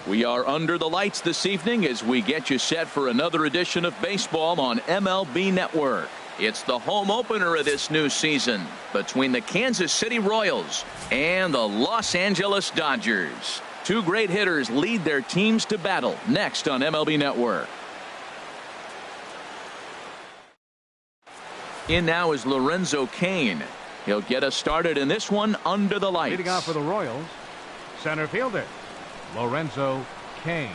We are under the lights this evening as we get you set for another edition of baseball on MLB Network. It's the home opener of this new season between the Kansas City Royals and the Los Angeles Dodgers. Two great hitters lead their teams to battle next on MLB Network. In now is Lorenzo Cain. He'll get us started in this one under the lights. Leading off for the Royals, center fielder Lorenzo Cain.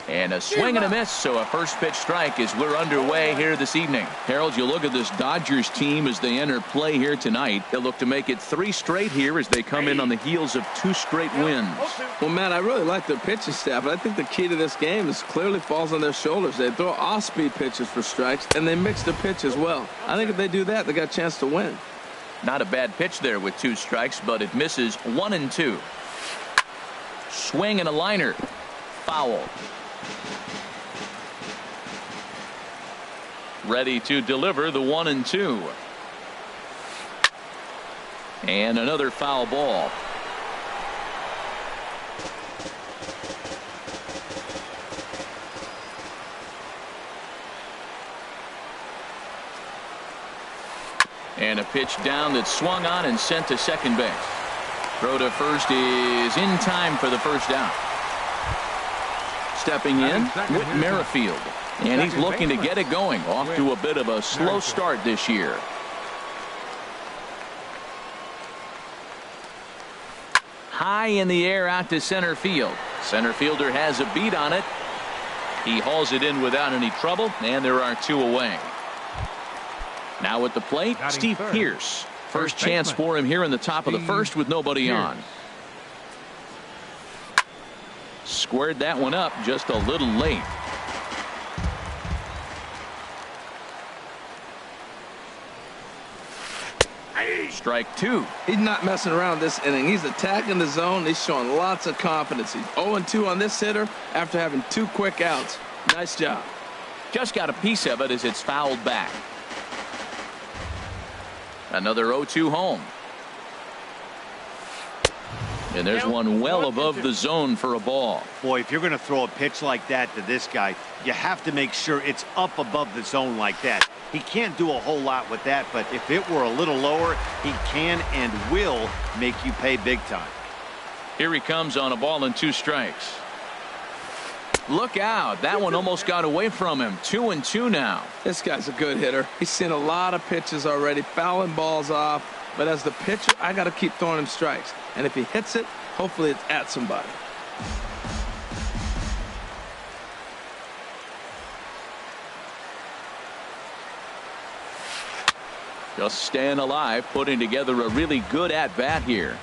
And a swing and a miss, so a first pitch strike as we're underway here this evening. Harold, you look at this Dodgers team as they enter play here tonight. They'll look to make it 3 straight here as they come in on the heels of 2 straight wins. Well, Matt, I really like their pitching staff, but I think the key to this game is clearly falls on their shoulders. They throw off-speed pitches for strikes, and they mix the pitch as well. I think if they do that, they got a chance to win. Not a bad pitch there with 2 strikes, but it misses 1 and 2. Swing and a liner. Foul. Ready to deliver the 1 and 2. And another foul ball. And a pitch down that swung on and sent to second base. Throw to first is in time for the first out. Stepping in, Whit Merrifield. And he's looking to get it going. Off to a bit of a slow start this year. High in the air out to center field. Center fielder has a beat on it. He hauls it in without any trouble, and there are 2 away. Now at the plate, Steve Pearce. First chance for him here in the top of the first with nobody on. Squared that one up just a little late. Strike 2. He's not messing around this inning. He's attacking the zone. He's showing lots of confidence. He's 0-2 on this hitter after having 2 quick outs. Nice job. Just got a piece of it as it's fouled back. Another 0-2 home. And there's one well above the zone for a ball. Boy, if you're going to throw a pitch like that to this guy, you have to make sure it's up above the zone like that. He can't do a whole lot with that, but if it were a little lower, he can and will make you pay big time. Here he comes on a ball and 2 strikes. Look out. That one almost got away from him. 2 and 2 now. This guy's a good hitter. He's seen a lot of pitches already, fouling balls off. But as the pitcher, I got to keep throwing him strikes. And if he hits it, hopefully it's at somebody. Just staying alive, putting together a really good at-bat here.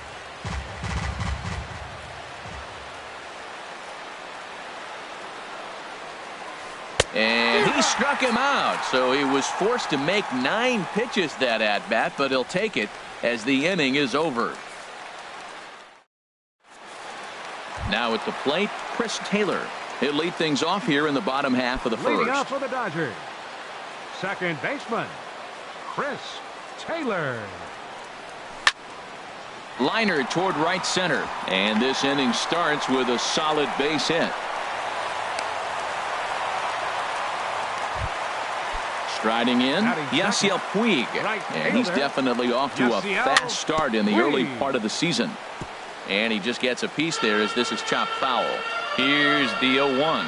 And he struck him out, so he was forced to make 9 pitches that at-bat, but he'll take it as the inning is over. Now at the plate, Chris Taylor. He'll lead things off here in the bottom half of the first. Leading off for the Dodgers, second baseman Chris Taylor. Liner toward right center, and this inning starts with a solid base hit. Striding in, Yasiel Puig, and he's definitely off to a fast start in the early part of the season. And he just gets a piece there as this is chopped foul. Here's the 0-1.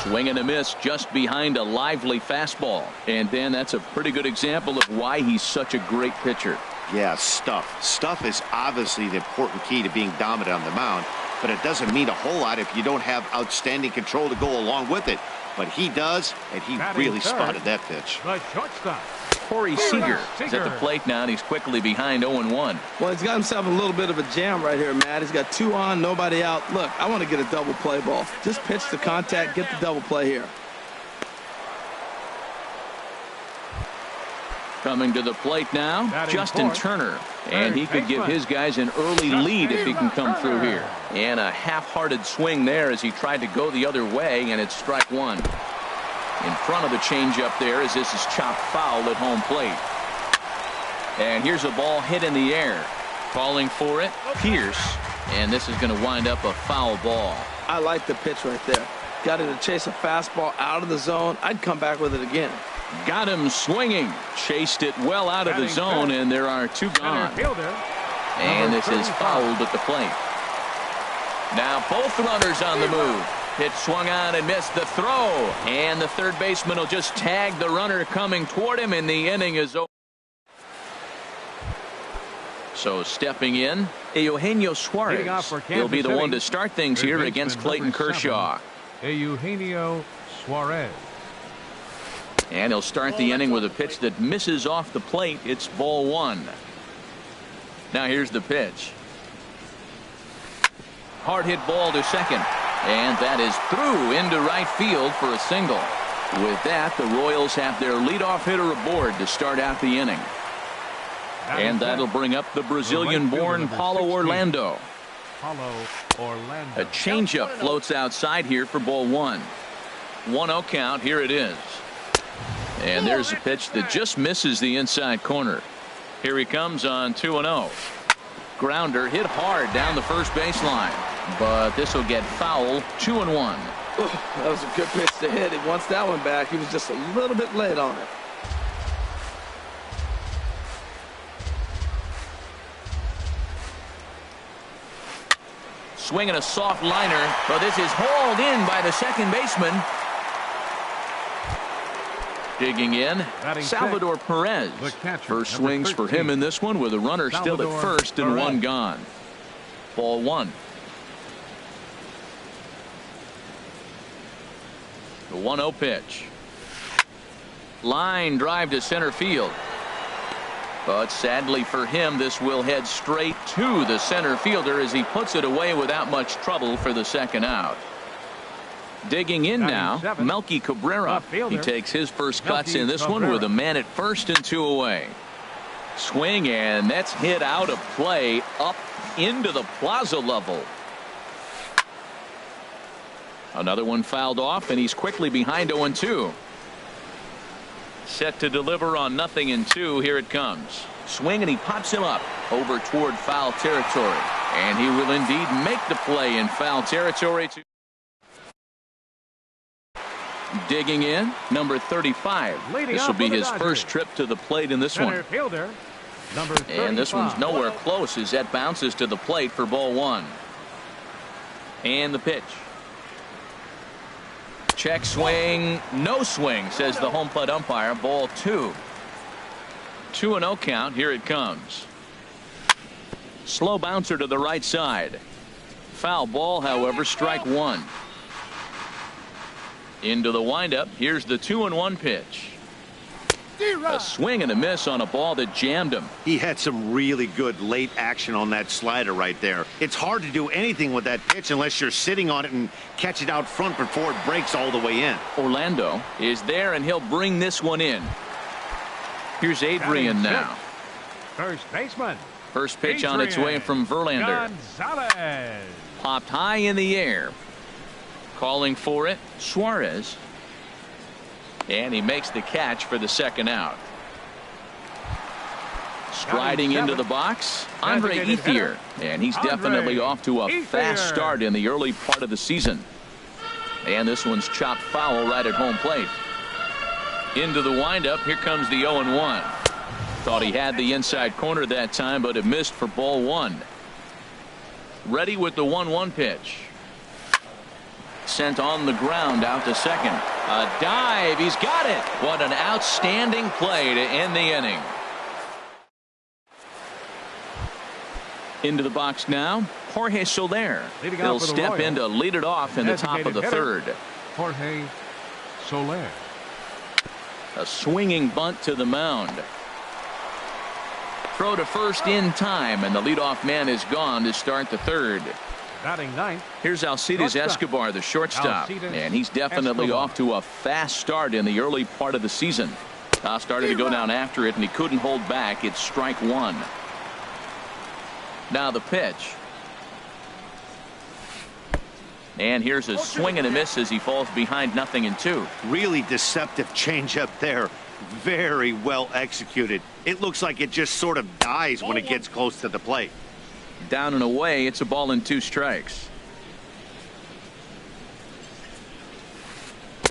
Swing and a miss just behind a lively fastball. And then that's a pretty good example of why he's such a great pitcher. Yeah, stuff. Stuff is obviously the important key to being dominant on the mound, but it doesn't mean a whole lot if you don't have outstanding control to go along with it. But he does, and he really spotted that pitch. The shortstop, Corey Seager is at the plate now, and he's quickly behind 0-1. Well, he's got himself a little bit of a jam right here, Matt. He's got 2 on, nobody out. Look, I want to get a double play ball. Just pitch the contact, get the double play here. Coming to the plate now, Justin Turner. And he could give his guys an early lead if he can come through here. And a half-hearted swing there as he tried to go the other way, and it's strike 1. In front of the changeup there as this is chopped foul at home plate. And here's a ball hit in the air. Calling for it, Pearce. And this is going to wind up a foul ball. I like the pitch right there. Got him to chase a fastball out of the zone. I'd come back with it again. Got him swinging. Chased it well out of the zone, and there are two gone. And this is fouled at the plate. Now both runners on the move. Pitch swung on and missed the throw. And the third baseman will just tag the runner coming toward him, and the inning is over. So stepping in, Eugenio Suarez. He'll be the one to start things here against Clayton Kershaw. Eugenio Suarez. And he'll start the inning with a pitch that misses off the plate. It's ball one. Now here's the pitch. Hard hit ball to second. And that is through into right field for a single. With that, the Royals have their leadoff hitter aboard to start out the inning. And that'll bring up the Brazilian-born Paulo Orlando. A changeup floats outside here for ball one. 1-0 count. Here it is. And there's a pitch that just misses the inside corner. Here he comes on 2-0. Grounder hit hard down the first baseline. But this will get foul. 2-1. That was a good pitch to hit. He wants that one back. He was just a little bit late on it. Swinging a soft liner, but this is hauled in by the second baseman. Digging in, Salvador Perez. First swings for him in this one with a runner still at first and one gone. Ball one. The 1-0 pitch. Line drive to center field. But sadly for him, this will head straight to the center fielder as he puts it away without much trouble for the second out. Digging in now, Melky Cabrera. He takes his first cuts in this one with a man at first and two away. Swing, and that's hit out of play up into the plaza level. Another one fouled off, and he's quickly behind 0-2. Set to deliver on 0-2. Here it comes. Swing, and he pops him up over toward foul territory. And he will indeed make the play in foul territory. Digging in, number 35. This will be his first trip to the plate in this one. And this one's nowhere close as that bounces to the plate for ball one. And the pitch. Check swing, no swing, says the home plate umpire. Ball two. 2-0 count. Here it comes. Slow bouncer to the right side. Foul ball, however, strike one. Into the windup. Here's the 2-1 pitch. A swing and a miss on a ball that jammed him. He had some really good late action on that slider right there. It's hard to do anything with that pitch unless you're sitting on it and catch it out front before it breaks all the way in. Orlando is there, and he'll bring this one in. Here's Adrian now. First baseman. First pitch on its way from Verlander. Gonzalez. Popped high in the air. Calling for it, Suarez. And he makes the catch for the second out. Striding into the box, Andre Ethier. And he's definitely off to a fast start in the early part of the season. And this one's chopped foul right at home plate. Into the windup. Here comes the 0-1. Thought he had the inside corner that time, but it missed for ball one. Ready with the 1-1 pitch. Sent on the ground out to second. A dive. He's got it. What an outstanding play to end the inning. Into the box now, Jorge Soler. He'll step in to lead it off in the top of the third. Jorge Soler. A swinging bunt to the mound. Throw to first in time, and the leadoff man is gone to start the third. Batting ninth. Here's Alcides Escobar, the shortstop, and he's definitely off to a fast start in the early part of the season. Started to go down after it, and he couldn't hold back. It's strike one. Now the pitch. And here's a swing and a miss as he falls behind 0-2. Really deceptive changeup there. Very well executed. It looks like it just sort of dies when it gets close to the plate. Down and away, it's a ball and 2 strikes.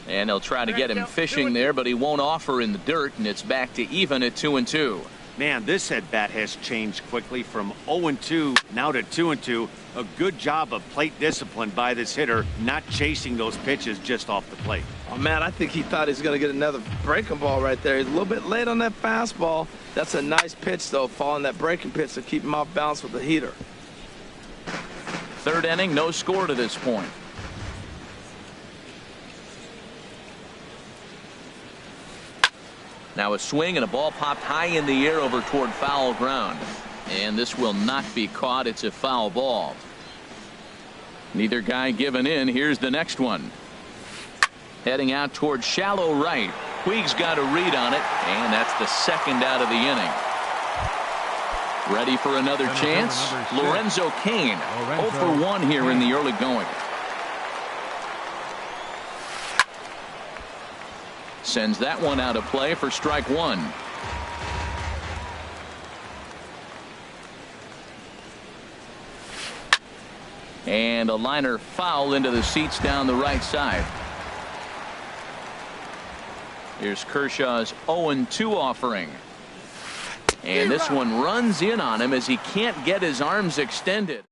And they'll try to get him fishing there, but he won't offer in the dirt, and it's back to even at 2-2. Man, this at-bat has changed quickly from 0-2 now to 2-2. A good job of plate discipline by this hitter, not chasing those pitches just off the plate. Oh, man, I think he thought he was going to get another breaking ball right there. He's a little bit late on that fastball. That's a nice pitch, though, following that breaking pitch to keep him off balance with the heater. 3rd inning, no score to this point. Now a swing and a ball popped high in the air over toward foul ground. And this will not be caught. It's a foul ball. Neither guy giving in. Here's the next one. Heading out toward shallow right. Puig's got a read on it, and that's the 2nd out of the inning. Ready for another chance? Lorenzo Cain, 0 for 1 here in the early going. Sends that one out of play for strike 1. And a liner foul into the seats down the right side. Here's Kershaw's 0-2 offering. And this one runs in on him as he can't get his arms extended.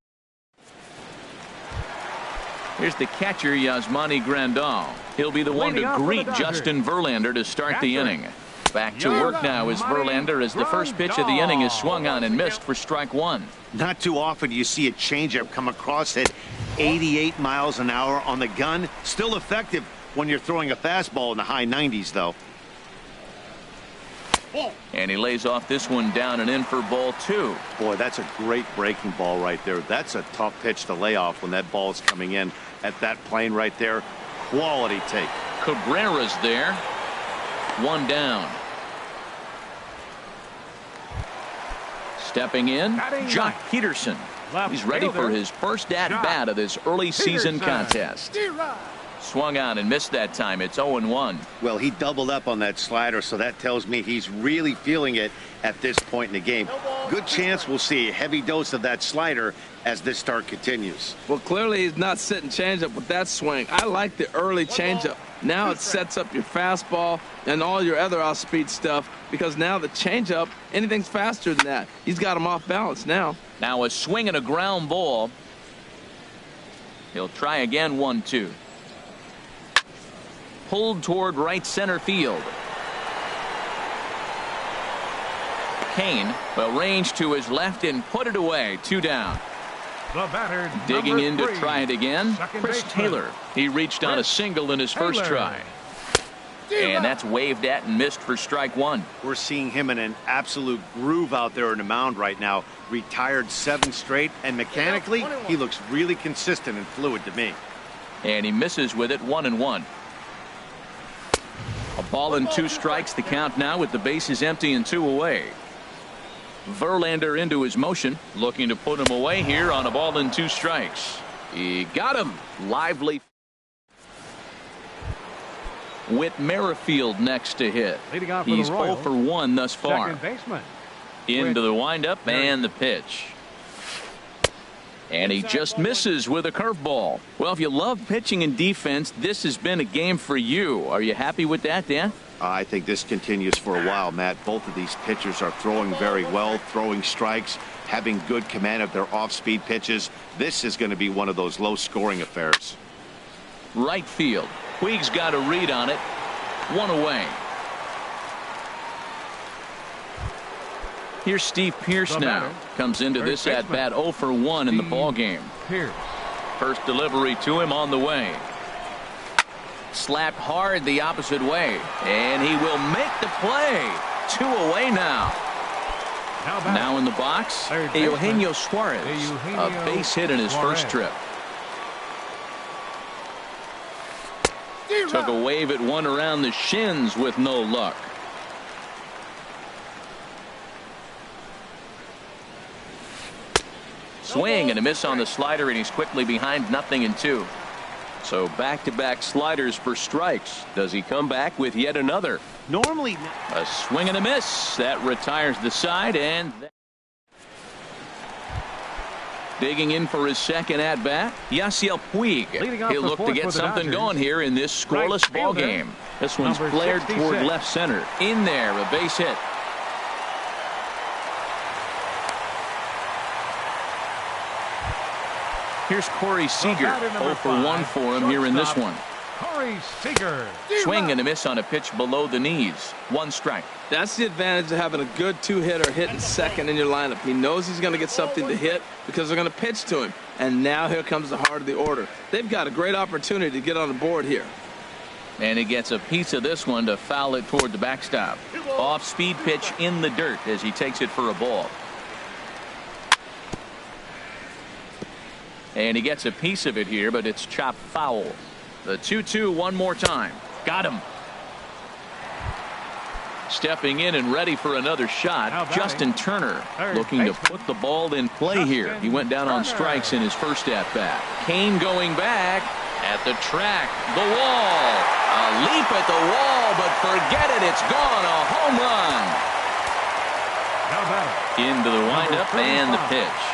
Here's the catcher, Yasmani Grandal. He'll be the one to greet Justin Verlander to start the inning. Back to work now is Verlander as the first pitch of the inning is swung on and missed for strike 1. Not too often you see a changeup come across at 88 miles an hour on the gun. Still effective when you're throwing a fastball in the high 90s, though. And he lays off this one down and in for ball 2. Boy, that's a great breaking ball right there. That's a tough pitch to lay off when that ball is coming in at that plane right there. Quality take. Cabrera's there. 1 down. Stepping in, Jock Peterson. He's ready for his first at-bat of this early season contest. Swung on and missed that time. It's 0-1. Well, he doubled up on that slider, so that tells me he's really feeling it at this point in the game. Good chance we'll see a heavy dose of that slider as this start continues. Well, clearly he's not sitting changeup with that swing. I like the early changeup. Now it sets up your fastball and all your other off-speed stuff, because now the changeup, anything's faster than that. He's got him off balance now. Now a swing and a ground ball. He'll try again. 1-2. Pulled toward right center field. Cain will range to his left and put it away. 2 down. The batter, digging in to 3, try it again. Chris Taylor. He reached on a single in his first try. And that's waved at and missed for strike 1. We're seeing him in an absolute groove out there in the mound right now. Retired 7 straight, and mechanically he looks really consistent and fluid to me. And he misses with it. 1-1. A ball and 2 strikes the count now with the bases empty and 2 away. Verlander into his motion, looking to put him away here on a ball and 2 strikes. He got him. Lively. Whit Merrifield next to hit. He's 0 for 1 thus far. Into the windup and the pitch. And he just misses with a curveball. Well, if you love pitching and defense, this has been a game for you. Are you happy with that, Dan? I think this continues for a while, Matt. Both of these pitchers are throwing very well, throwing strikes, having good command of their off-speed pitches. This is going to be one of those low-scoring affairs. Right field. Puig's got a read on it. 1 away. Here's Steve Pearce now. Comes into this at-bat 0 for 1 in the ballgame. First delivery to him on the way. Slapped hard the opposite way. And he will make the play. 2 away now. Now in the box, Eugenio Suarez. A base hit in his first trip. Took a wave at one around the shins with no luck. Swing and a miss on the slider, and he's quickly behind 0-2. So back-to-back sliders for strikes. Does he come back with yet another? Normally a swing and a miss that retires the side, and Digging in for his second at-bat, Yasiel Puig. He'll look to get something going here in this scoreless ball game. This one's flared toward left center. In there, a base hit. Here's Corey Seager. 0 for 1 for him here in this one. Corey Seager. Swing and a miss on a pitch below the knees. 1 strike. That's the advantage of having a good two-hitter hitting second in your lineup. He knows he's going to get something to hit because they're going to pitch to him. And now here comes the heart of the order. They've got a great opportunity to get on the board here. And he gets a piece of this one to foul it toward the backstop. Off-speed pitch in the dirt as he takes it for a ball. And he gets a piece of it here, but it's chopped foul. The 2-2 one more time. Got him. Stepping in and ready for another shot, Justin Turner looking to put the ball in play here. He went down on strikes in his first at-bat. Kane going back at the track. The wall. A leap at the wall, but forget it. It's gone. A home run. Into the windup and the pitch.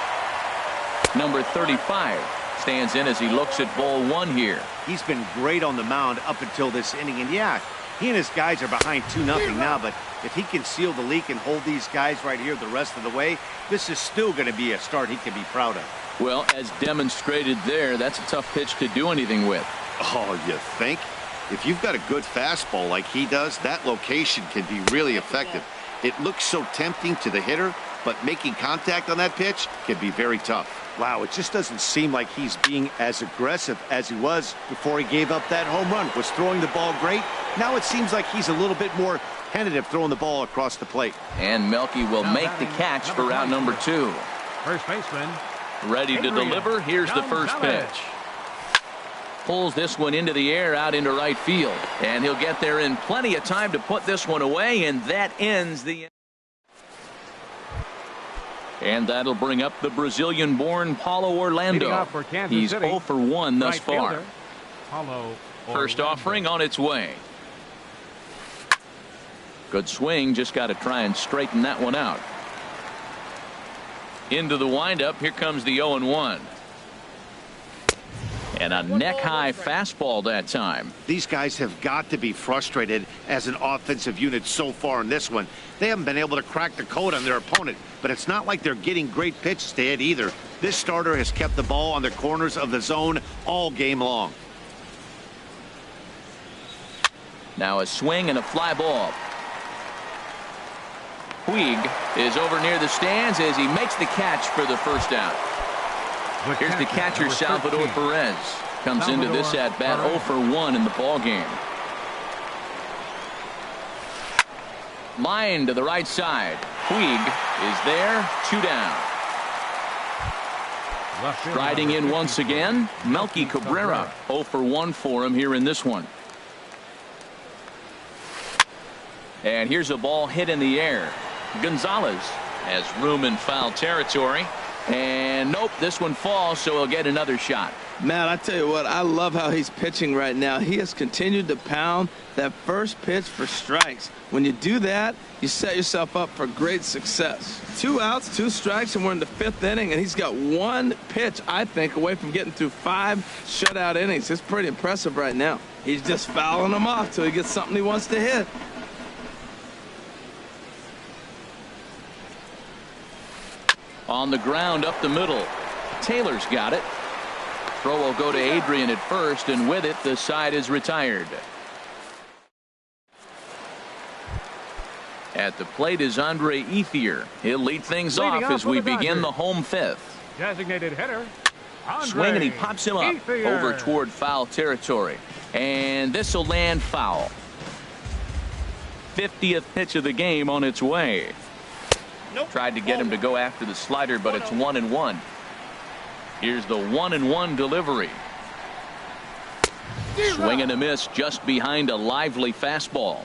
Number 35 stands in as he looks at ball 1 here. He's been great on the mound up until this inning, and yeah, he and his guys are behind 2-0 now, but if he can seal the leak and hold these guys right here the rest of the way, this is still going to be a start he can be proud of. Well, as demonstrated there, that's a tough pitch to do anything with. Oh, you think? If you've got a good fastball like he does, that location can be really effective. It looks so tempting to the hitter, but making contact on that pitch can be very tough. Wow, it just doesn't seem like he's being as aggressive as he was before he gave up that home run. Was throwing the ball great. Now it seems like he's a little bit more tentative throwing the ball across the plate. And Melky will make the catch for out number 2. First baseman. Ready to deliver. Here's the first pitch. Pulls this one into the air out into right field. And he'll get there in plenty of time to put this one away, and that ends the... And that'll bring up the Brazilian-born Paulo Orlando. He's 0 for 1 thus far. First offering on its way. Good swing. Just got to try and straighten that one out. Into the windup. Here comes the 0-1. And a neck-high fastball that time. These guys have got to be frustrated as an offensive unit so far in this one. They haven't been able to crack the code on their opponent, but it's not like they're getting great pitches to hit either. This starter has kept the ball on the corners of the zone all game long. Now a swing and a fly ball. Puig is over near the stands as he makes the catch for the first out. Here's the catcher, Salvador Perez. Comes into this at-bat 0 for 1 in the ball game. Line to the right side. Puig is there. 2 down. Striding in once again, Melky Cabrera. 0 for 1 for him here in this one. And here's a ball hit in the air. Gonzalez has room in foul territory. And nope, this one falls, so he'll get another shot. Matt, I tell you what, I love how he's pitching right now. He has continued to pound that first pitch for strikes. When you do that, you set yourself up for great success. 2 outs, 2 strikes, and we're in the 5th inning, and he's got 1 pitch, I think, away from getting through 5 shutout innings. It's pretty impressive right now. He's just fouling them off till he gets something he wants to hit. On the ground up the middle. Taylor's got it. Throw will go to Adrian at first, and with it, the side is retired. At the plate is Andre Ethier. He'll lead things off as we begin the home 5th. Designated hitter. Swing, and he pops him up over toward foul territory. And this will land foul. 50th pitch of the game on its way. Tried to get him to go after the slider, but it's 1-1. Here's the 1-1 delivery. Swing and a miss just behind a lively fastball.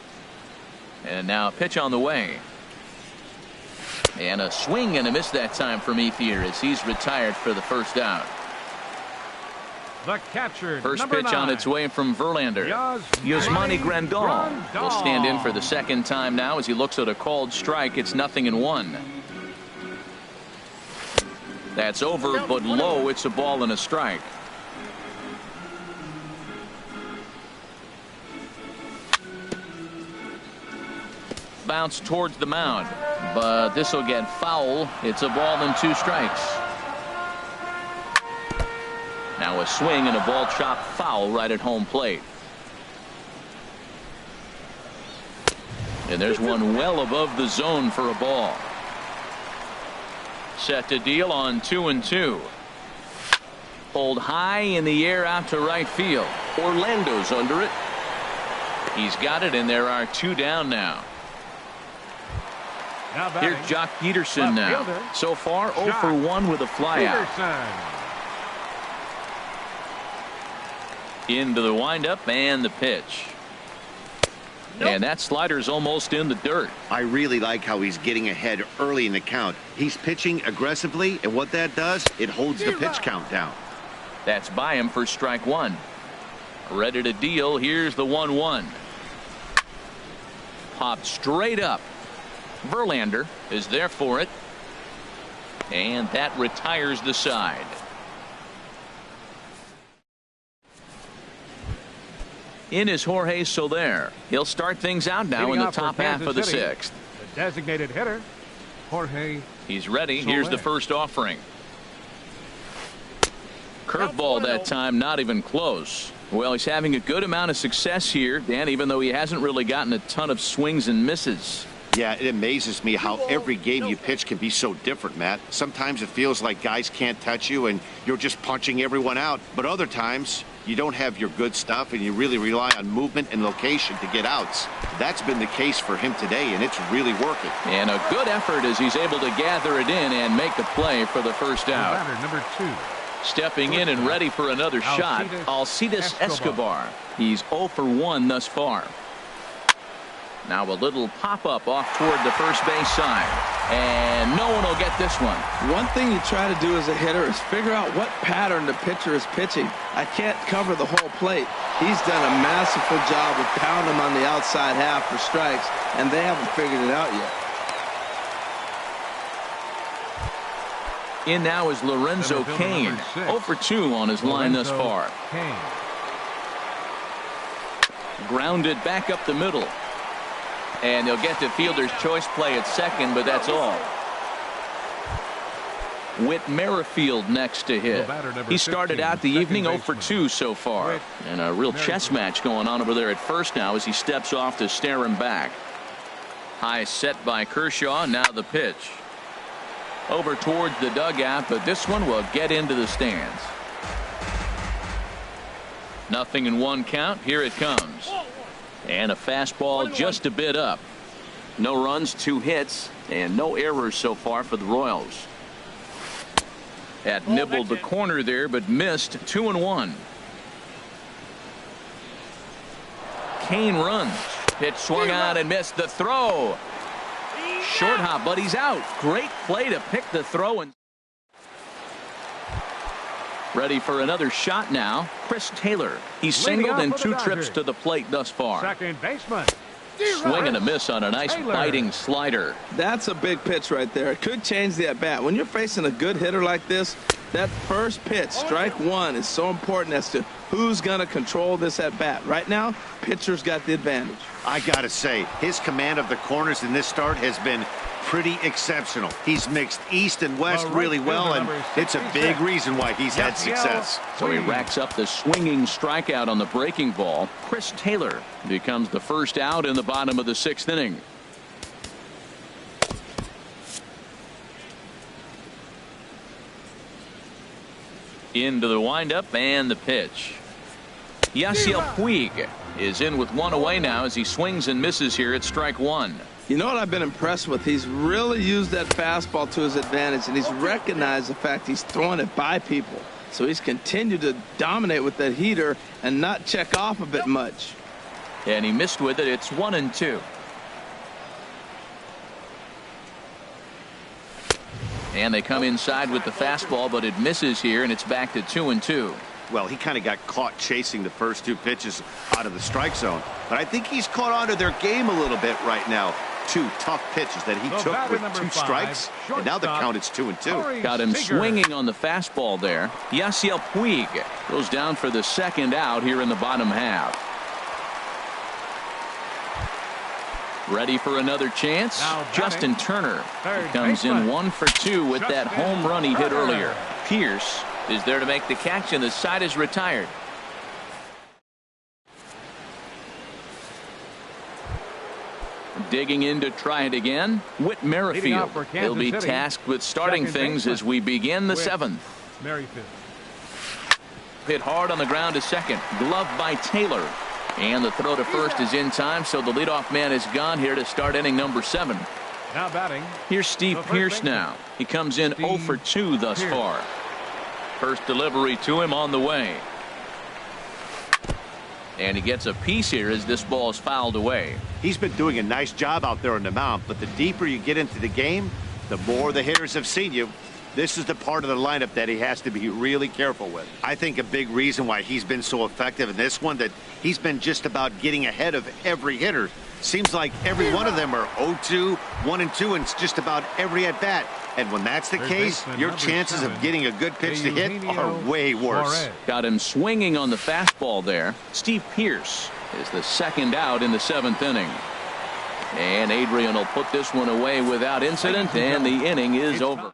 And now a pitch on the way. And a swing and a miss that time from Ethier as he's retired for the first out. The catcher, first pitch 9. on its way from Verlander. Yasmani Grandal will stand in for the second time now as he looks at a called strike. It's 0-1. That's over, but low. It's a ball and a strike. Bounce towards the mound, but this will get foul. It's a ball and 2 strikes. Now a swing and a ball chopped foul right at home plate. And there's one well above the zone for a ball. Set to deal on 2-2. Pulled high in the air out to right field. Orlando's under it. He's got it, and there are 2 down now. Here's Jock Peterson now. So far 0 for 1 with a flyout. Into the windup and the pitch. And that slider's almost in the dirt. I really like how he's getting ahead early in the count. He's pitching aggressively, and what that does, it holds the pitch count down. That's by him for strike 1. Ready to deal. Here's the 1-1. Popped straight up. Verlander is there for it. And that retires the side. In is Jorge Soler. He'll start things out now in the top half of the 6th. The designated hitter, Jorge. He's ready. Here's the first offering. Curveball that time, not even close. Well, he's having a good amount of success here, Dan, even though he hasn't really gotten a ton of swings and misses. Yeah, it amazes me how every game you pitch can be so different, Matt. Sometimes it feels like guys can't touch you and you're just punching everyone out. But other times you don't have your good stuff and you really rely on movement and location to get outs. That's been the case for him today, and it's really working. And a good effort as he's able to gather it in and make the play for the first out. Number 2. Stepping in and ready for another shot, Alcides Escobar. He's 0 for 1 thus far. Now a little pop-up off toward the first base side. And no one will get this one. One thing you try to do as a hitter is figure out what pattern the pitcher is pitching. I can't cover the whole plate. He's done a masterful job of pounding him on the outside half for strikes, and they haven't figured it out yet. In now is Lorenzo Cain. 0 for 2 on his line thus far. Grounded back up the middle. And they'll get the fielder's choice play at second, but that's all. Whit Merrifield next to hit. He started out the evening 0 for 2 so far. And a real chess match going on over there at first now as he steps off to stare him back. High set by Kershaw. Now the pitch. Over towards the dugout, but this one will get into the stands. 0-1 count. Here it comes. And a fastball just a bit up. No runs, 2 hits, and no errors so far for the Royals. Had nibbled the corner there, but missed. 2-1. Cain runs. Pitch swung on and missed the throw. Short hop, but he's out. Great play to pick the throw. And ready for another shot now. Chris Taylor. He's singled in 2 trips to the plate thus far. Second baseman. Swing and a miss on a nice biting slider. That's a big pitch right there. It could change the at-bat. When you're facing a good hitter like this, that first pitch, strike 1, is so important as to who's going to control this at-bat. Right now, pitcher's got the advantage. I got to say, his command of the corners in this start has been pretty exceptional. He's mixed east and west really well, and it's a big reason why he's had success. So he racks up the swinging strikeout on the breaking ball. Chris Taylor becomes the first out in the bottom of the 6th inning. Into the windup and the pitch. Yasiel Puig is in with 1 away now as he swings and misses here at strike 1. You know what I've been impressed with? He's really used that fastball to his advantage, and he's recognized the fact he's throwing it by people. So he's continued to dominate with that heater and not check off a bit much. And he missed with it. It's 1-2. And they come inside with the fastball, but it misses here, and it's back to 2-2. Well, he kind of got caught chasing the first 2 pitches out of the strike zone. But I think he's caught on to their game a little bit right now. 2 tough pitches that he took with 2 strikes, and now the count is 2-2. Got him swinging on the fastball there. Yasiel Puig goes down for the second out here in the bottom half. Ready for another chance? Justin Turner comes in 1 for 2 with that home run he hit earlier. Pierce is there to make the catch, and the side is retired. Digging in to try it again, Whit Merrifield. He'll be tasked with starting things as we begin the 7th. Hit hard on the ground to second. Glove by Taylor. And the throw to first is in time, so the leadoff man is gone here to start inning number 7. Now batting. Here's Steve Pierce now. He comes in 0 for 2 thus far. First delivery to him on the way. And he gets a piece here as this ball is fouled away. He's been doing a nice job out there on the mound, but the deeper you get into the game, the more the hitters have seen you. This is the part of the lineup that he has to be really careful with. I think a big reason why he's been so effective in this one, that he's been just about getting ahead of every hitter. Seems like every one of them are 0-2, 1-2, and it's just about every at-bat. And when that's the case, your chances of getting a good pitch to hit are way worse. Got him swinging on the fastball there. Steve Pierce is the second out in the 7th inning. And Adrian will put this one away without incident, and the inning is over.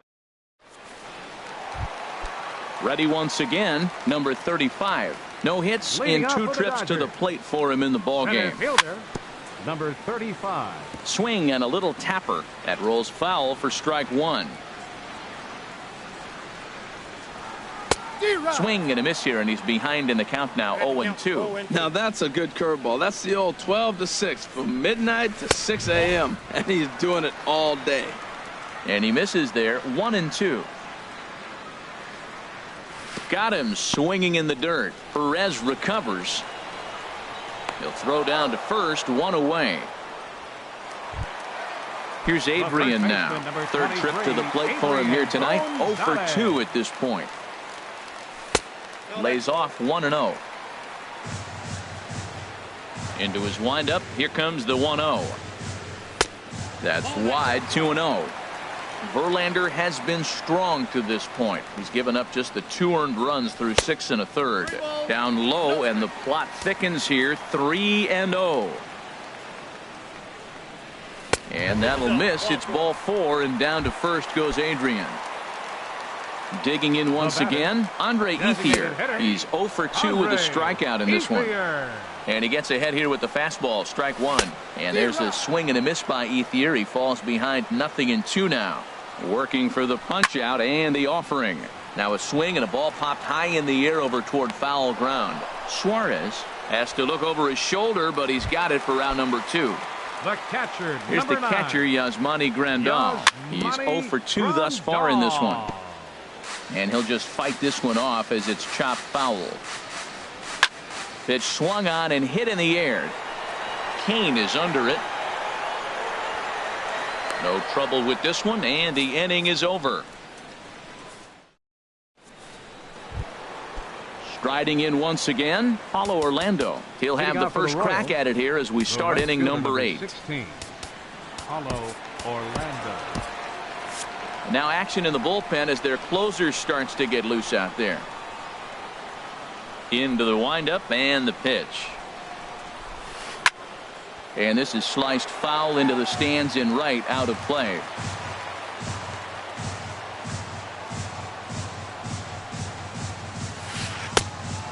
Ready once again, number 35. No hits in 2 trips to the plate for him in the ballgame. Number 35. Swing and a little tapper. That rolls foul for strike 1. Swing and a miss here, and he's behind in the count now, 0-2. Now that's a good curveball. That's the old 12-6 from midnight to 6 a.m. and he's doing it all day. And he misses there, 1-2. Got him swinging in the dirt. Perez recovers. He'll throw down to first, 1 away. Here's Adrian now. 3rd trip to the plate for him here tonight. 0 for 2 at this point. Lays off 1-0. Into his windup. Here comes the 1-0. That's wide, 2-0. Verlander has been strong to this point. He's given up just the 2 earned runs through 6 1/3. Down low, and the plot thickens here, 3-0. And that'll miss. It's ball 4, and down to first goes Adrian. Digging in once again, Andre Ethier. He's 0 for 2 with a strikeout in this one. And he gets ahead here with the fastball, strike 1. And there's a swing and a miss by Ethier. He falls behind 0-2 now. Working for the punch out and the offering. Now a swing and a ball popped high in the air over toward foul ground. Suarez has to look over his shoulder, but he's got it for round number 2. The catcher, here's the catcher, Yasmani Grandal. He's 0 for 2 thus far in this one. And he'll just fight this one off as it's chopped foul. Pitch swung on and hit in the air. Kane is under it. No trouble with this one, and the inning is over. Striding in once again, Paulo Orlando. He'll have the first crack at it here as we start inning number 8. 16. Paulo Orlando. Now action in the bullpen as their closer starts to get loose out there. Into the windup and the pitch. And this is sliced foul into the stands in right, out of play.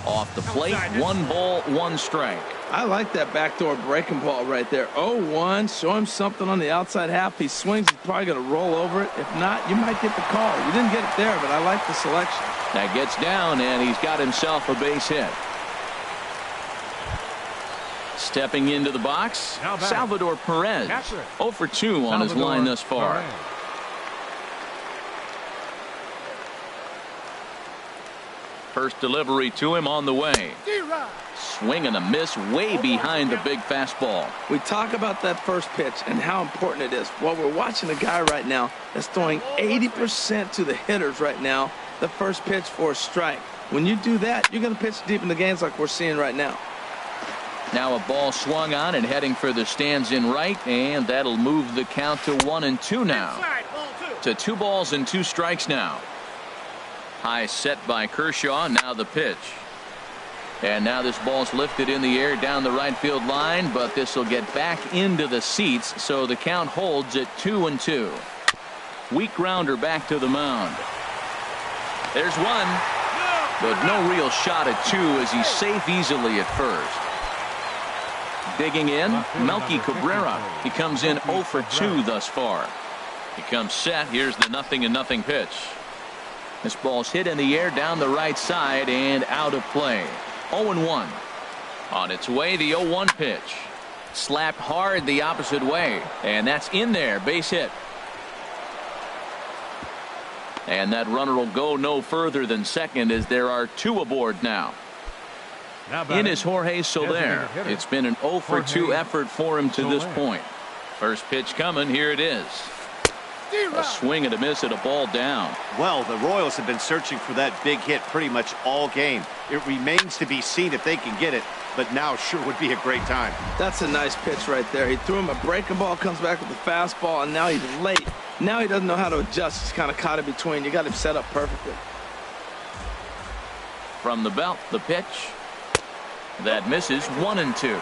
Off the plate, 1 ball, 1 strike. I like that backdoor breaking ball right there. 0-1, show him something on the outside half. He swings, he's probably going to roll over it. If not, you might get the call. You didn't get it there, but I like the selection. That gets down, and he's got himself a base hit. Stepping into the box, Salvador Perez. 0 for 2 on his line thus far. Perez. First delivery to him on the way. Swing and a miss way behind the big fastball. We talk about that first pitch and how important it is. Well, we're watching a guy right now that's throwing 80% to the hitters right now, the first pitch for a strike. When you do that, you're going to pitch deep in the games like we're seeing right now. Now a ball swung on and heading for the stands in right, and that'll move the count to 1-2 now. To 2 balls and 2 strikes now. High set by Kershaw. Now the pitch. And now this ball's lifted in the air down the right field line, but this will get back into the seats, so the count holds at 2-2. Weak grounder back to the mound. There's one, but no real shot at 2 as he's safe easily at first. Digging in, Melky Cabrera. He comes in 0 for 2 thus far. He comes set. Here's the 0-0 pitch. This ball's hit in the air down the right side and out of play. 0-1. On its way, the 0-1 pitch. Slapped hard the opposite way, and that's in there. Base hit. And that runner will go no further than second as there are 2 aboard now. In is Jorge Soler. It's been an 0 for 2 effort for him to this point. First pitch coming. Here it is. A swing and a miss at a ball down. Well, the Royals have been searching for that big hit pretty much all game. It remains to be seen if they can get it, but now sure would be a great time. That's a nice pitch right there. He threw him a breaking ball, comes back with a fastball, and now he's late. Now he doesn't know how to adjust. He's kind of caught in between. You got him set up perfectly. From the belt, the pitch. That misses. 1-2.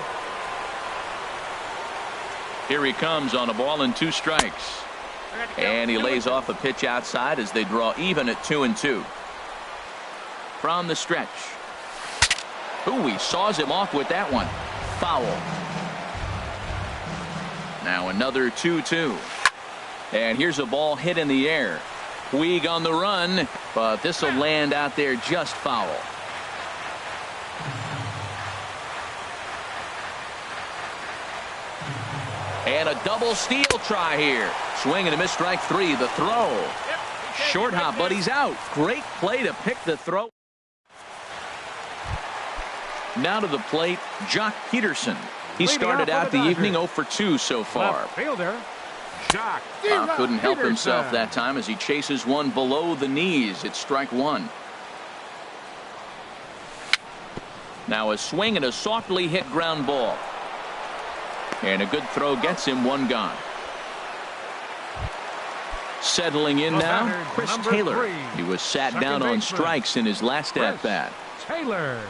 Here he comes on a ball and 2 strikes. And he lays off a pitch outside as they draw even at 2-2. From the stretch. Ooh, he saws him off with that one. Foul. Now another 2-2. And here's a ball hit in the air. Puig on the run, but this will land out there just foul. And a double steal try here. Swing and a miss, strike 3. The throw. Short hop, but he's out. Great play to pick the throw. Now to the plate, Jock Peterson. He started out the evening 0 for 2 so far. Fielder, Jock couldn't help himself that time as he chases one below the knees. It's strike 1. Now a swing and a softly hit ground ball. And a good throw gets him 1 gone. Settling in now, Chris Taylor. He was sat down on strikes in his last at-bat. Taylor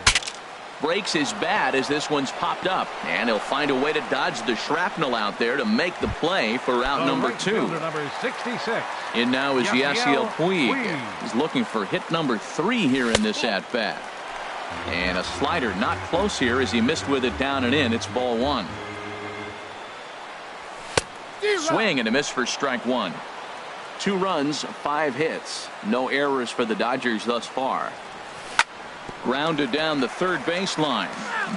breaks his bat as this one's popped up, and he'll find a way to dodge the shrapnel out there to make the play for out number 2. Number 66. In now is Yasiel Puig. He's looking for hit number 3 here in this at-bat. And a slider not close here as he missed with it down and in. It's ball 1. Swing and a miss for strike 1. 2 runs, 5 hits. No errors for the Dodgers thus far. Grounded down the third baseline,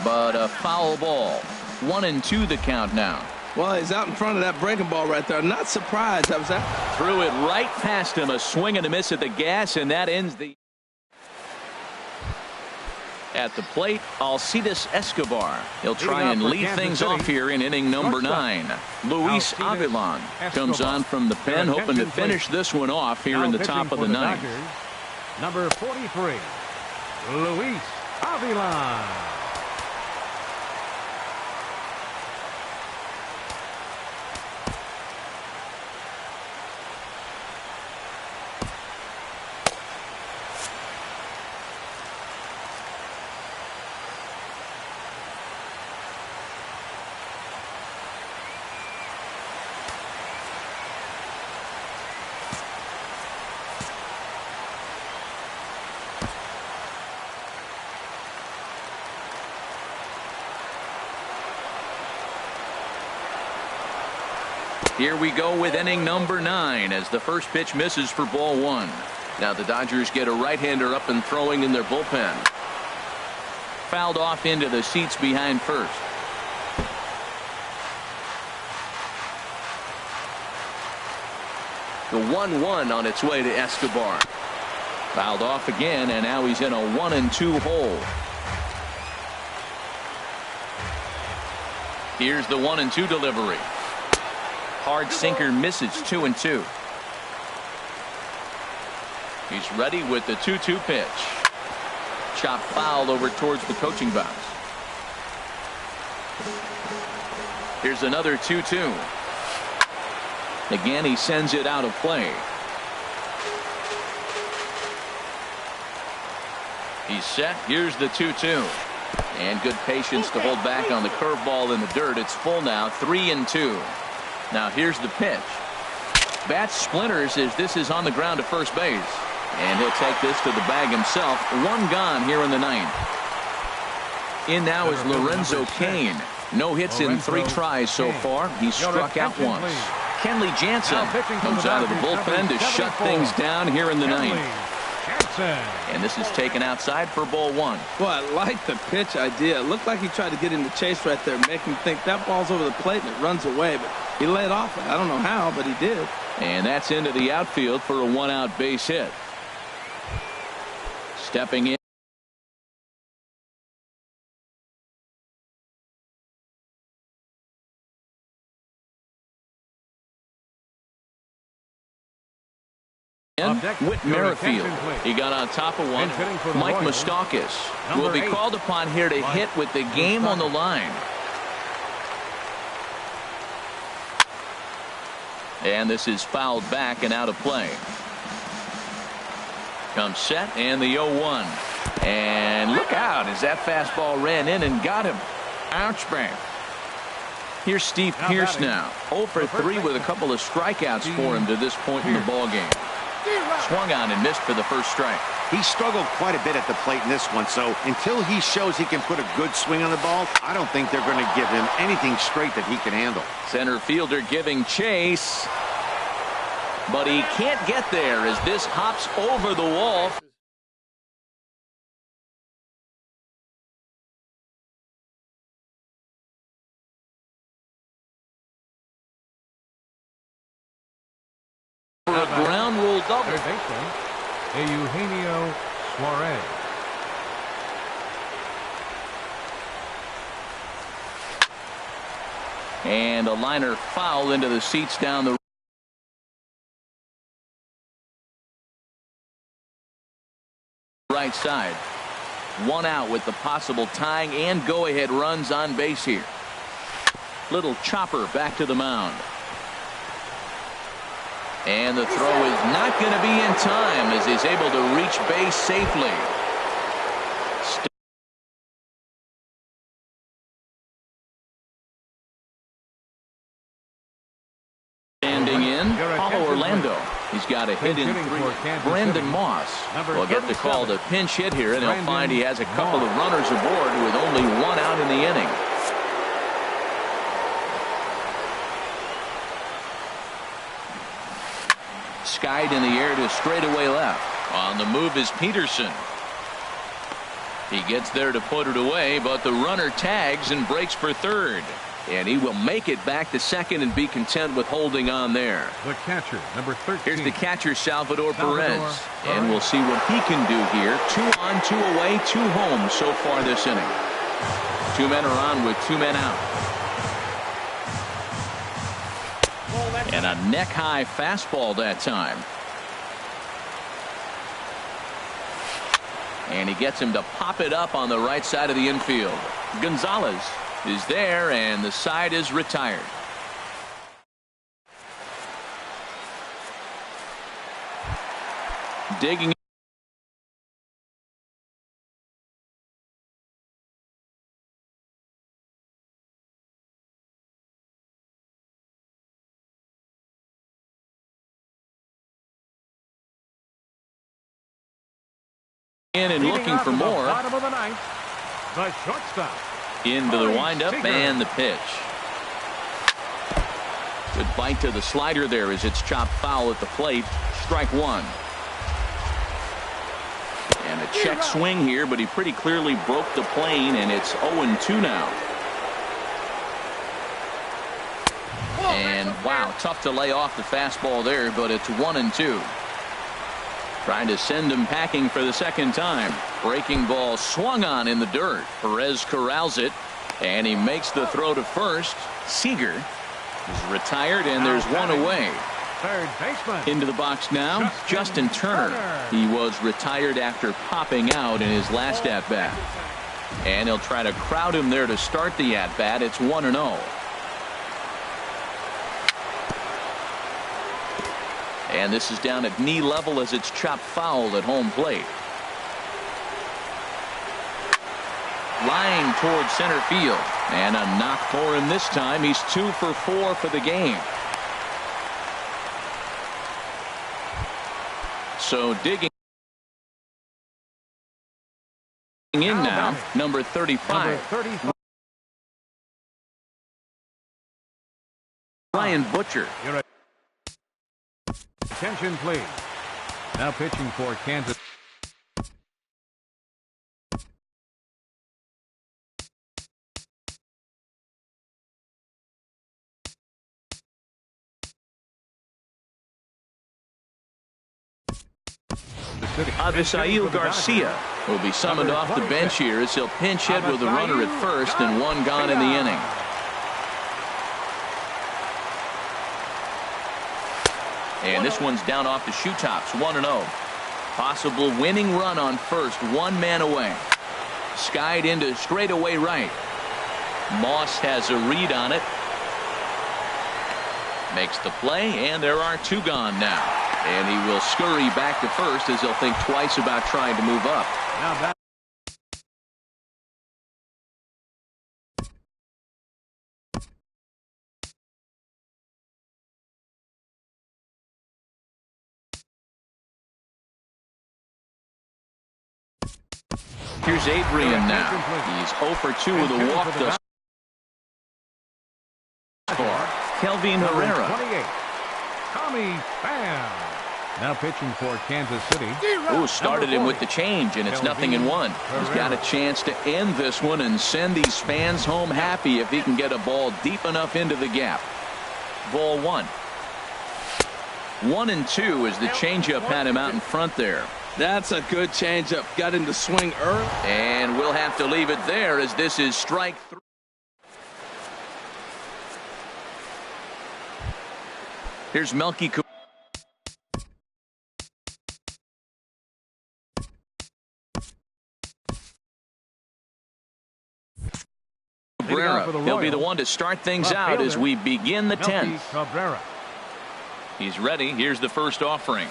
but a foul ball. 1-2 the count now. Well, he's out in front of that breaking ball right there. Not surprised. I was that. Threw it right past him. A swing and a miss at the gas, and that ends the. At the plate, Alcides Escobar. He'll try and lead things off here in inning number 9. Luis Avilan comes on from the pen, hoping to finish this one off here in the top of the 9th. Number 43, Luis Avilan. Here we go with inning number 9 as the first pitch misses for ball 1. Now the Dodgers get a right-hander up and throwing in their bullpen. Fouled off into the seats behind first. The 1-1 on its way to Escobar. Fouled off again, and now he's in a 1-2 hole. Here's the 1-2 delivery. Hard sinker misses. 2-2. He's ready with the 2-2 pitch. Chop foul over towards the coaching box. Here's another 2-2. Again, he sends it out of play. He's set. Here's the 2-2. And good patience to hold back on the curveball in the dirt. It's full now, 3-2. Now here's the pitch. Bat splinters as this is on the ground to first base. And he'll take this to the bag himself. One gone here in the ninth. In now is Lorenzo Cain. No hits in 3 tries so far. He's struck out once. Kenley Jansen comes out of the bullpen to shut things down here in the ninth. And this is taken outside for ball 1. Well, I like the pitch idea. It looked like he tried to get in the chase right there, make him think that ball's over the plate and it runs away. But he let off it. I don't know how, but he did. And that's into the outfield for a 1-out base hit. Stepping in. Whit Merrifield. He got on top of one. Mike Moustakas will be called upon here to hit with the game on the line. And this is fouled back and out of play. Comes set and the 0-1. And look out as that fastball ran in and got him. Ouch bang. Here's Steve Pearce now. 0 for 3 with a couple of strikeouts for him to this point in the ballgame. Swung on and missed for the first strike. He struggled quite a bit at the plate in this one, so until he shows he can put a good swing on the ball, I don't think they're going to give him anything straight that he can handle. Center fielder giving chase, but he can't get there as this hops over the wall. For a ground rule double. Third baseman, Eugenio Suarez. And a liner foul into the seats down the right side. 1 out with the possible tying and go-ahead runs on base here. Little chopper back to the mound. And the throw is not going to be in time as he's able to reach base safely. Standing in, Paulo Orlando. He's got a hit in 3. Brandon Moss will get the call to pinch hit here, and he'll find he has a couple of runners aboard with only 1 out in the inning. Skied in the air to straightaway left. On the move is Peterson. He gets there to put it away, but the runner tags and breaks for third. And he will make it back to second and be content with holding on there. The catcher, number 13. Here's the catcher, Salvador Perez. And we'll see what he can do here. 2 on, 2 away, 2 home so far this inning. 2 men are on with 2 men out. And a neck-high fastball that time. And he gets him to pop it up on the right side of the infield. Gonzalez is there, and the side is retired. Digging in and looking for more. Bottom of the ninth, the shortstop. Into the windup and the pitch. Good bite to the slider there as it's chopped foul at the plate. Strike 1. And a check swing here, but he pretty clearly broke the plane, and it's 0-2 now. And wow, tough to lay off the fastball there, but it's 1-2. Trying to send him packing for the second time. Breaking ball swung on in the dirt. Perez corrals it, and he makes the throw to first. Seager is retired, and there's 1 away. Third baseman. Into the box now, Justin Turner. He was retired after popping out in his last at-bat. And he'll try to crowd him there to start the at-bat. It's 1-0. And this is down at knee level as it's chopped foul at home plate. Line towards center field. And a knock for him this time. He's 2 for 4 for the game. So digging in now, number 35. Ryan Butcher. Attention, please. Now pitching for Kansas. Avisail Garcia will be summoned off the bench here as he'll pinch hit with a runner at first and one gone in the inning. And this one's down off the shoe tops, 1-0. Possible winning run on first, one man away. Skied into straightaway right. Moss has a read on it. Makes the play, and there are two gone now. And he will scurry back to first as he'll think twice about trying to move up. Now back. Here's Adrian now. He's 0 for 2 with a walk thus far. Kelvin Herrera. 28. Tommy Pham. Now pitching for Kansas City. Ooh, started him with the change, and it's 0-1. He's got a chance to end this one and send these fans home happy if he can get a ball deep enough into the gap. Ball 1. 1-2 as the changeup had him out in front there. That's a good changeup. Got him to swing early. And we'll have to leave it there as this is strike 3. Here's Melky Cabrera. He'll be the one to start things out as we begin the 10th. He's ready. Here's the first offering.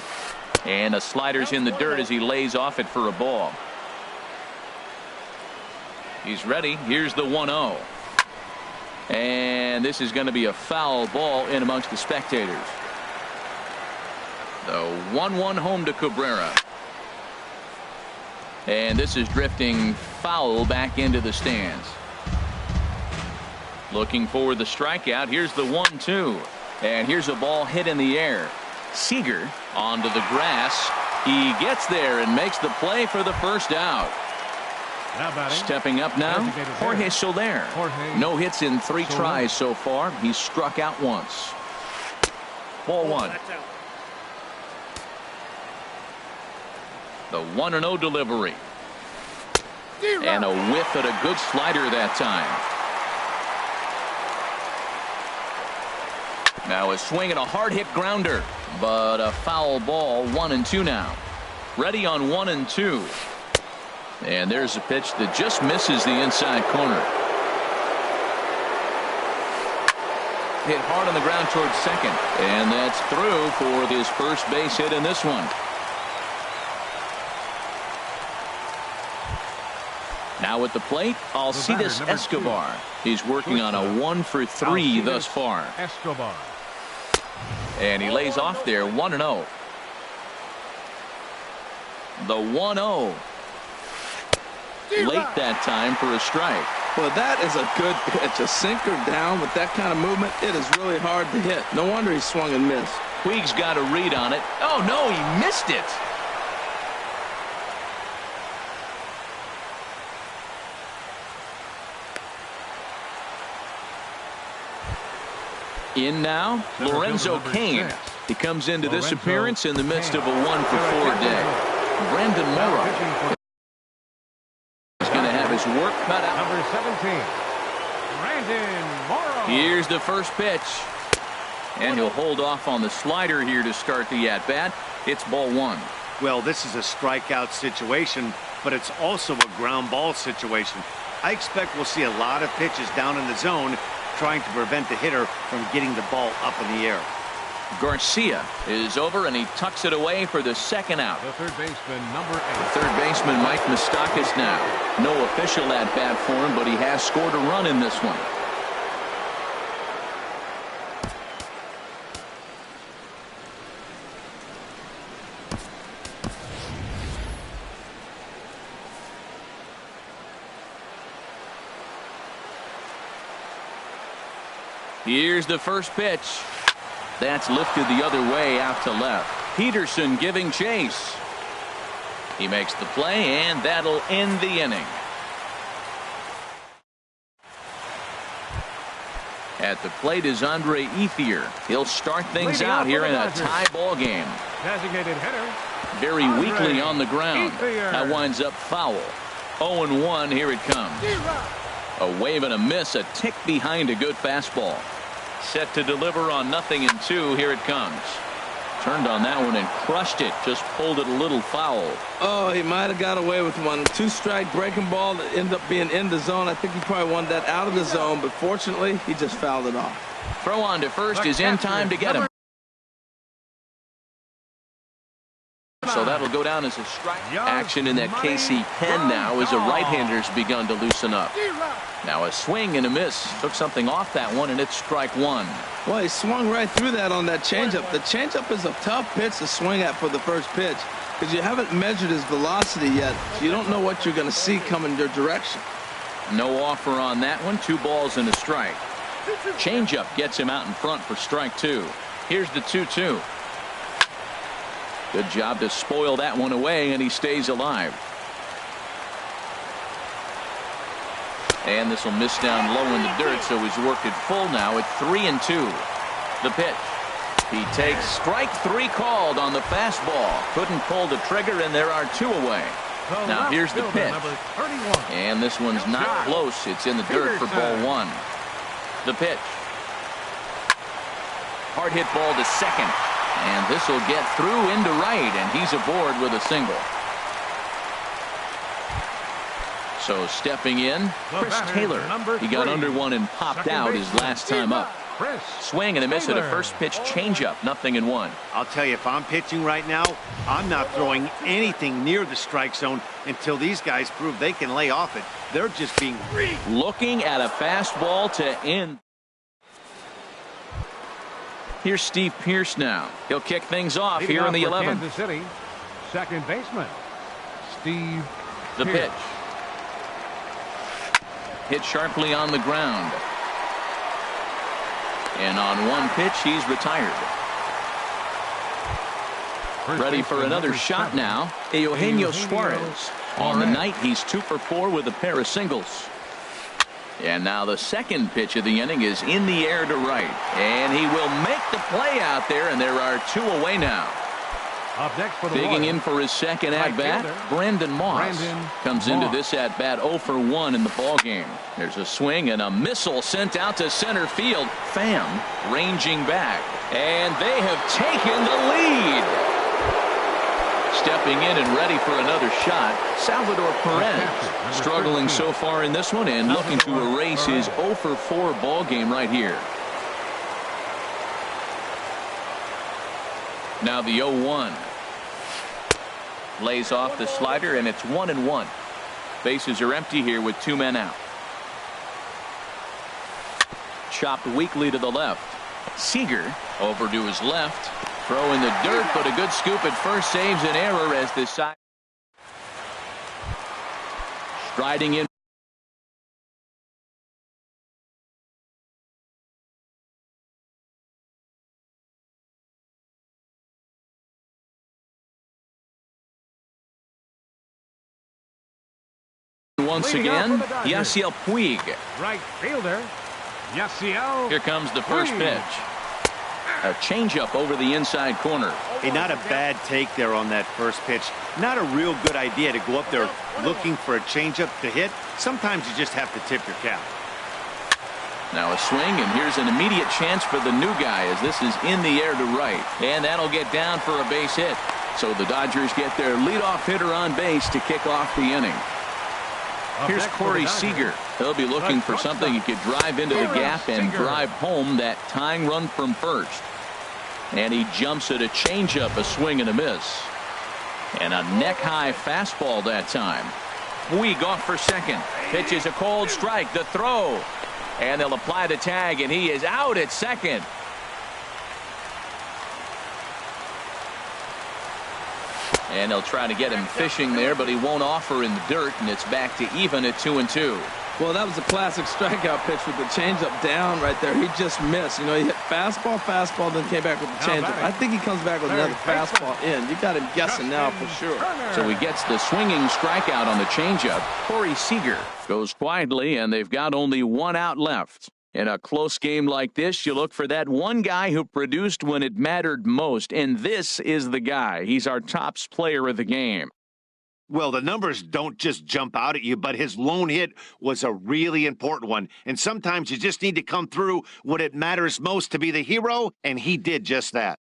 And a slider's in the dirt as he lays off it for a ball. He's ready. Here's the 1-0. And this is going to be a foul ball in amongst the spectators. The 1-1 home to Cabrera. And this is drifting foul back into the stands. Looking for the strikeout. Here's the 1-2. And here's a ball hit in the air. Seager onto the grass. He gets there and makes the play for the first out. Stepping up now, Jorge Soler. No hits in 3 tries so far. He's struck out once. Ball 1. The 1-0 delivery. And a whiff at a good slider that time. Now a swing and a hard hit grounder, but a foul ball. 1-2 now. Ready on 1-2. And there's a pitch that just misses the inside corner. Hit hard on the ground towards second, and that's through for his first base hit in this one. Now at the plate, Alcides Escobar. He's working on a 1 for 3 thus far. Escobar. And he lays off there. 1-0. The 1-0. Late that time for a strike. Well, that is a good pitch. A sinker down with that kind of movement. It is really hard to hit. No wonder he swung and missed. Puig's got a read on it. Oh, no, he missed it. In now, Lorenzo Cain. He comes into this appearance in the midst of a 1 for 4 day. Brandon Morrow is going to have his work cut out. Number 17, Brandon Morrow. Here's the first pitch. And he'll hold off on the slider here to start the at-bat. It's ball 1. Well, this is a strikeout situation, but it's also a ground ball situation. I expect we'll see a lot of pitches down in the zone trying to prevent the hitter from getting the ball up in the air. Garcia is over, and he tucks it away for the second out. The third baseman, number 8. Third baseman Mike Moustakas now. No official at bat for him, but he has scored a run in this one. Here's the first pitch. That's lifted the other way out to left. Peterson giving chase. He makes the play, and that'll end the inning. At the plate is Andre Ethier. He'll start things out here in a tie ball game. Designated hitter. Very weakly on the ground. That winds up foul. 0-1. Here it comes. A wave and a miss, a tick behind a good fastball. Set to deliver on 0-2. Here it comes. Turned on that one and crushed it. Just pulled it a little foul. Oh, he might have got away with one. 2-strike breaking ball that ended up being in the zone. I think he probably wanted that out of the zone, but fortunately, he just fouled it off. Throw on to first is in time to get him. So that'll go down as a strike. Action in that KC pen now as a right-hander's begun to loosen up. Now a swing and a miss. Took something off that one, and it's strike one. Well, he swung right through that on that changeup. The changeup is a tough pitch to swing at for the first pitch because you haven't measured his velocity yet, so you don't know what you're going to see coming your direction. No offer on that one. 2 balls and a strike. Changeup gets him out in front for strike 2. Here's the 2-2. Good job to spoil that one away, and he stays alive. And this will miss down low in the dirt, so he's worked it full now at 3-2. The pitch. He takes strike 3 called on the fastball. Couldn't pull the trigger, and there are 2 away. Now here's the pitch. And this one's not close. It's in the dirt for ball 1. The pitch. Hard hit ball to second. And this will get through into right, and he's aboard with a single. So stepping in, Chris Taylor. He got under one and popped out his last time up. Swing and a miss at a first pitch changeup. 0-1. I'll tell you, if I'm pitching right now, I'm not throwing anything near the strike zone until these guys prove they can lay off it. They're just being looking at a fastball to end. Here's Steve Pearce now. He'll kick things off here in the 11th. Kansas City, second baseman, Steve The pitch. Hit sharply on the ground. And on one pitch, he's retired. Ready for another shot now. Eugenio Suarez. On the night, he's 2 for 4 with a pair of singles. And now the second pitch of the inning is in the air to right. And he will make the play out there, and there are 2 away now. Up next for the Digging in for his second at-bat, Brandon Moss comes into this at-bat 0 for 1 in the ballgame. There's a swing and a missile sent out to center field. Pham ranging back. And they have taken the lead. Stepping in and ready for another shot, Salvador Perez. Struggling so far in this one and looking to erase his 0 for 4 ball game right here. Now the 0-1. Lays off the slider, and it's 1-1. Bases are empty here with 2 men out. Chopped weakly to the left. Seager over to his left. Throw in the dirt, but a good scoop at first saves an error as this side. Striding in. Once again, Yasiel Puig. Right fielder, Yasiel. Here comes the first pitch. A changeup over the inside corner. Hey, not a bad take there on that first pitch. Not a real good idea to go up there looking for a changeup to hit. Sometimes you just have to tip your cap. Now a swing, and here's an immediate chance for the new guy as this is in the air to right. And that'll get down for a base hit. So the Dodgers get their leadoff hitter on base to kick off the inning. Here's Corey Seager. He'll be looking for something he could drive into the gap and drive home that tying run from first. And he jumps at a changeup, a swing and a miss. And a neck-high fastball that time. Puig off for second. Pitches a cold strike. The throw. And they'll apply the tag, and he is out at second. And they'll try to get him fishing there, but he won't offer in the dirt, and it's back to even at 2-2. Well, that was a classic strikeout pitch with the changeup down right there. He just missed. You know, he hit fastball, then came back with the changeup. I think he comes back with another fastball in. You got him guessing now for sure. So he gets the swinging strikeout on the changeup. Corey Seager goes quietly, and they've got only one out left. In a close game like this, you look for that one guy who produced when it mattered most, and this is the guy. He's our top player of the game. Well, the numbers don't just jump out at you, but his lone hit was a really important one. And sometimes you just need to come through when it matters most to be the hero, and he did just that.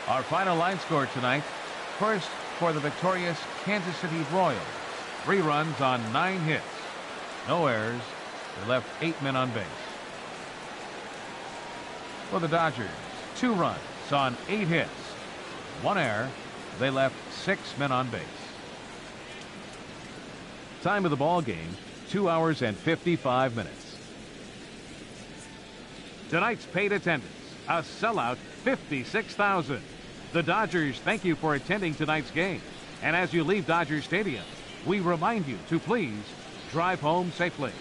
Our final line score tonight. First, for the victorious Kansas City Royals. 3 runs on 9 hits. No errors. They left 8 men on base. For the Dodgers, 2 runs on 8 hits. 1 error. They left 6 men on base. Time of the ball game, 2 hours and 55 minutes. Tonight's paid attendance, a sellout 56,000. The Dodgers thank you for attending tonight's game. And as you leave Dodger Stadium, we remind you to please drive home safely.